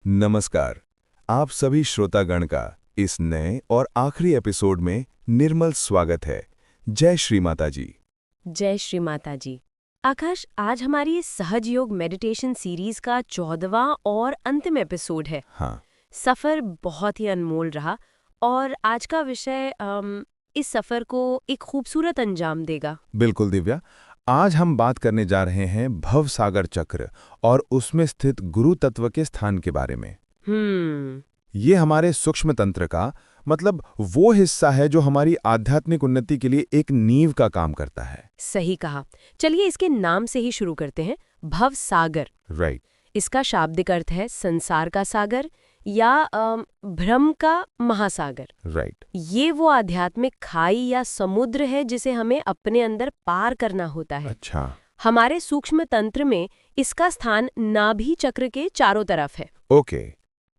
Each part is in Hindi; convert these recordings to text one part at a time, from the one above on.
नमस्कार। आप सभी श्रोतागण का इस नए और आखिरी एपिसोड में निर्मल स्वागत है। जय श्री माता जी। जय श्री माता जी। आकाश, आज हमारी इस सहज योग मेडिटेशन सीरीज का 14वां और अंतिम एपिसोड है। हाँ, सफर बहुत ही अनमोल रहा और आज का विषय इस सफर को एक खूबसूरत अंजाम देगा। बिल्कुल दिव्या। आज हम बात करने जा रहे हैं भवसागर चक्र और उसमें स्थित गुरु तत्व के स्थान के बारे में। ये हमारे सूक्ष्म तंत्र का मतलब वो हिस्सा है जो हमारी आध्यात्मिक उन्नति के लिए एक नींव का काम करता है। सही कहा। चलिए इसके नाम से ही शुरू करते हैं। भवसागर। राइट। इसका शाब्दिक अर्थ है संसार का सागर या भ्रम का महासागर। राइट। ये वो आध्यात्मिक खाई या समुद्र है जिसे हमें अपने अंदर पार करना होता है। अच्छा। हमारे सूक्ष्म तंत्र में इसका स्थान नाभि चक्र के चारों तरफ है। ओके।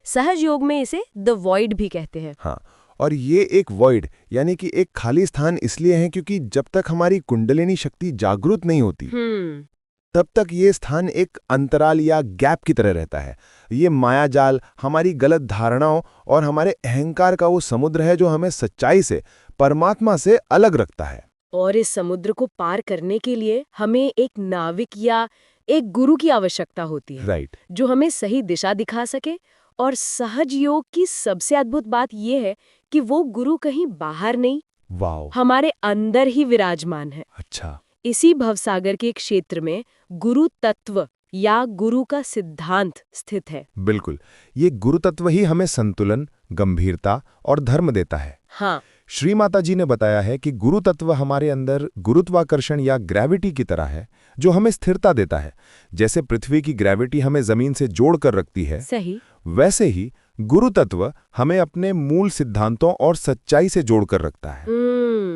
सहज योग में इसे द वॉइड भी कहते हैं। हाँ, और ये एक वॉइड यानी कि एक खाली स्थान इसलिए है क्योंकि जब तक हमारी कुंडलिनी शक्ति जागृत नहीं होती तब तक ये स्थान एक अंतराल या गैप की तरह रहता है। ये मायाजाल, हमारी गलत धारणाओं और हमारे अहंकार का वो समुद्र है जो हमें सच्चाई से, परमात्मा से अलग रखता है। और इस समुद्र को पार करने के लिए हमें एक नाविक या एक गुरु की आवश्यकता होती है। राइट। जो हमें सही दिशा दिखा सके। और सहज योग की सबसे अद्भुत बात यह है कि वो गुरु कहीं बाहर नहीं, वाओ, हमारे अंदर ही विराजमान है। अच्छा। इसी भवसागर के क्षेत्र में गुरु तत्व या गुरु का सिद्धांत स्थित है। बिल्कुल, ये गुरु तत्व ही हमें संतुलन, गंभीरता और धर्म देता है। हाँ, श्री माता जी ने बताया है कि गुरु तत्व हमारे अंदर गुरुत्वाकर्षण या ग्रेविटी की तरह है जो हमें स्थिरता देता है। जैसे पृथ्वी की ग्रेविटी हमें जमीन से जोड़कर रखती है, सही, वैसे ही गुरु तत्व हमें अपने मूल सिद्धांतों और सच्चाई से जोड़कर रखता है।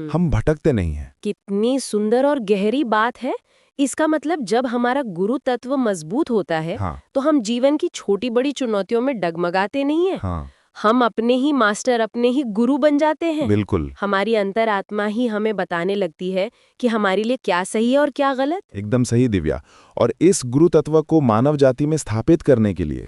हम भटकते नहीं हैं। कितनी सुंदर और गहरी बात है। इसका मतलब जब हमारा गुरु तत्व मजबूत होता है, हाँ, तो हम जीवन की छोटी बड़ी चुनौतियों में डगमगाते नहीं हैं। हाँ, हम अपने ही मास्टर, अपने ही गुरु बन जाते हैं। बिल्कुल, हमारी अंतरात्मा ही हमें बताने लगती है कि हमारे लिए क्या सही है और क्या गलत। एकदम सही दिव्या। और इस गुरु तत्व को मानव जाति में स्थापित करने के लिए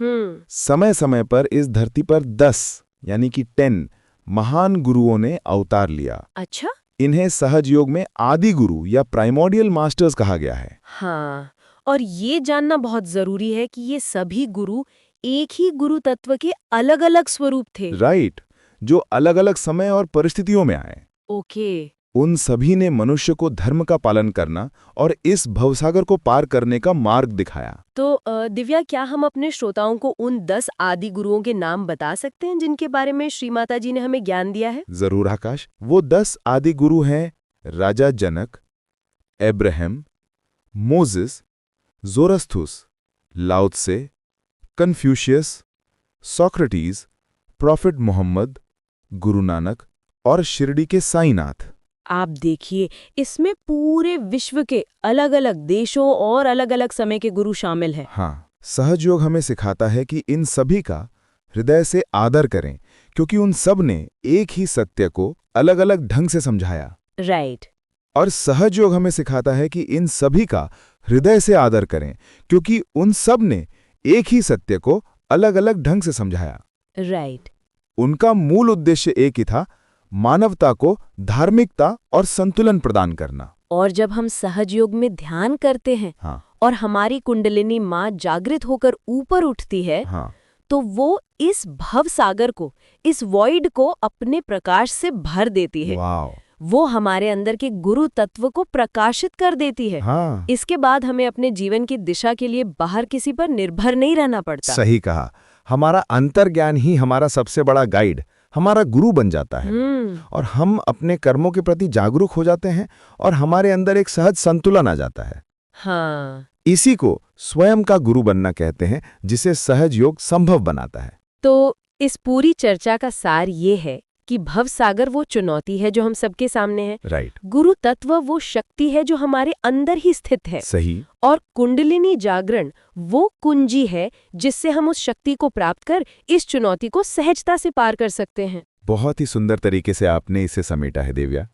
समय समय पर इस धरती पर 10 यानी कि 10 महान गुरुओं ने अवतार लिया। अच्छा। इन्हें सहज योग में आदि गुरु या प्राइमोर्डियल मास्टर्स कहा गया है। हाँ, और ये जानना बहुत जरूरी है कि ये सभी गुरु एक ही गुरु तत्व के अलग अलग स्वरूप थे। राइट, जो अलग अलग समय और परिस्थितियों में आए। ओके। उन सभी ने मनुष्य को धर्म का पालन करना और इस भवसागर को पार करने का मार्ग दिखाया। तो दिव्या, क्या हम अपने श्रोताओं को उन 10 आदि गुरुओं के नाम बता सकते हैं जिनके बारे में श्री माता जी ने हमें ज्ञान दिया है? जरूर आकाश। वो 10 आदि गुरु हैं राजा जनक, एब्राहम, मोजेस, जोरस्थुस, लाओ त्से, Confucius, Socrates, profit Mohammad, Guru Nanak और शिरडी के साईनाथ। आप देखिए, इसमें पूरे विश्व के अलग अलग देशों और अलग अलग समय के गुरु शामिल हैं। हाँ, सहज योग हमें सिखाता है कि इन सभी का हृदय से आदर करें क्योंकि उन सब ने एक ही सत्य को अलग अलग ढंग से समझाया। राइट। और सहज योग हमें सिखाता है कि इन सभी का हृदय से आदर करें क्योंकि उन सब ने एक ही सत्य को अलग अलग ढंग से समझाया। राइट। उनका मूल उद्देश्य एक ही था, मानवता को धार्मिकता और संतुलन प्रदान करना। और जब हम सहज योग में ध्यान करते हैं, हाँ, और हमारी कुंडलिनी माँ जागृत होकर ऊपर उठती है, हाँ, तो वो इस भव सागर को, इस वॉइड को अपने प्रकाश से भर देती है। वाओ, वो हमारे अंदर के गुरु तत्व को प्रकाशित कर देती है। हाँ, इसके बाद हमें अपने जीवन की दिशा के लिए बाहर किसी पर निर्भर नहीं रहना पड़ता। सही कहा। हमारा अंतर्ज्ञान ही हमारा सबसे बड़ा गाइड, हमारा गुरु बन जाता है। और हम अपने कर्मों के प्रति जागरूक हो जाते हैं और हमारे अंदर एक सहज संतुलन आ जाता है। हाँ। इसी को स्वयं का गुरु बनना कहते हैं, जिसे सहज योग संभव बनाता है। तो इस पूरी चर्चा का सार ये है कि भवसागर वो चुनौती है जो हम सबके सामने है। राइट। गुरु तत्व वो शक्ति है जो हमारे अंदर ही स्थित है। सही। और कुंडलिनी जागरण वो कुंजी है जिससे हम उस शक्ति को प्राप्त कर इस चुनौती को सहजता से पार कर सकते हैं। बहुत ही सुंदर तरीके से आपने इसे समेटा है देव्या।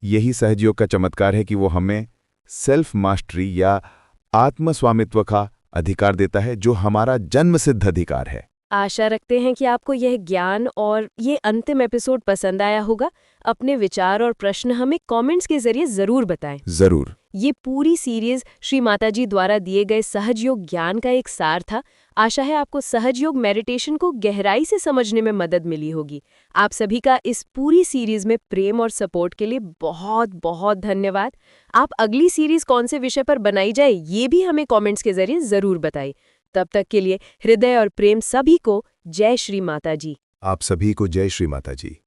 यही सहज योग का चमत्कार है कि वो हमें सेल्फ मास्टरी या आत्मस्वामित्व का अधिकार देता है जो हमारा जन्मसिद्ध अधिकार है। आशा रखते हैं कि आपको यह ज्ञान और ये अंतिम एपिसोड पसंद आया होगा। अपने विचार और प्रश्न हमें कमेंट्स के जरिए जरूर बताएं। जरूर। ये पूरी सीरीज श्री माताजी द्वारा दिए गए सहज योग ज्ञान का एक सार था। आशा है आपको सहज योग मेडिटेशन को गहराई से समझने में मदद मिली होगी। आप सभी का इस पूरी सीरीज में प्रेम और सपोर्ट के लिए बहुत बहुत धन्यवाद। आप अगली सीरीज कौन से विषय पर बनाई जाए ये भी हमें कमेंट्स के जरिए जरूर बताइए। तब तक के लिए हृदय और प्रेम सभी को जय श्री माता जी। आप सभी को जय श्री माता जी।